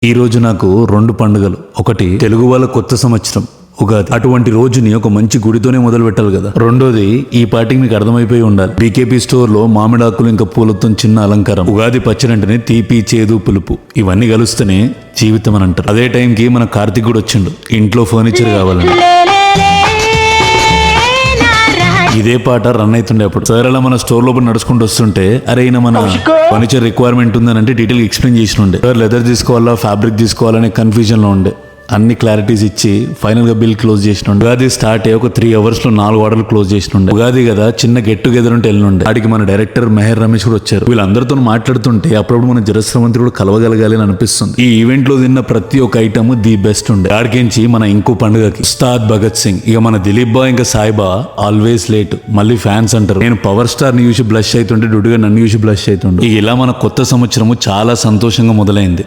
ఈ రోజు నాకు రెండు పండుగలు. ఒకటి తెలుగు వాళ్ళ కొత్త సంవత్సరం ఉగాది. అటువంటి రోజుని ఒక మంచి గుడితోనే మొదలు పెట్టాలి కదా. రెండోది ఈ పార్టీకి మీకు అర్థమైపోయి ఉండాలి, బీకేపీ స్టోర్ లో మామిడాకులు ఇంకా పూలతో చిన్న అలంకారం. ఉగాది పచ్చడి అంటేనే తీపి చేదు పులుపు ఇవన్నీ కలుస్తేనే జీవితం అని అంటారు. అదే టైంకి మన కార్తీక్ కూడా వచ్చిండు, ఇంట్లో ఫర్నిచర్ కావాలని. ఇదే పాట రన్ అవుతుండే అప్పుడు. సార్ అలా మన స్టోర్ లోపల నడుచుకుంటూ వస్తుంటే, అరే ఈయన మన ఫర్నిచర్ రిక్వైర్మెంట్ ఉందని అంటే డీటెయిల్ ఎక్స్ప్లెయిన్ చేసి ఉండే. సార్ లెదర్ తీసుకోవాలా ఫ్యాబ్రిక్ తీసుకోవాలనే కన్ఫ్యూజన్ లో ఉండే. అన్ని క్లారిటీస్ ఇచ్చి ఫైనల్ గా బిల్ క్లోజ్ చేసినుండే. ఉగాది స్టార్ట్ అయ్యి ఒక 3 hours లో 4 ఆర్డర్లు క్లోజ్ చేసినుండే. ఉగాది కదా, చిన్న గెట్ టుగెదర్ ఉంటే వెళ్ళుండే. ఆడికి మన డైరెక్టర్ మెహర్ రమేష్ కూడా వచ్చారు. వీళ్ళందరితో మాట్లాడుతుంటే అప్పుడప్పుడు మన జలశ్రవంతి కూడా కలవగలగాలి అని అనిపిస్తుంది. ఈ ఈవెంట్ లో తిన్న ప్రతి ఒక్క ఐటమ్ ది బెస్ట్ ఉండే. ఆడికించి మన ఇంకో పండుగకి ఉస్తాద్ భగత్ సింగ్, ఇక మన దిలీప్ బా ఇంకా సాయిబా ఆల్వేస్ లేట్. మళ్ళీ ఫ్యాన్స్ అంటారు నేను పవర్ స్టార్ ని చూసి బ్లష్ అవుతుంటే డుడుగా నన్ను చూసి బ్లష్ అవుతుండే. ఇక ఇలా మన కొత్త సంవత్సరము చాలా సంతోషంగా మొదలైంది.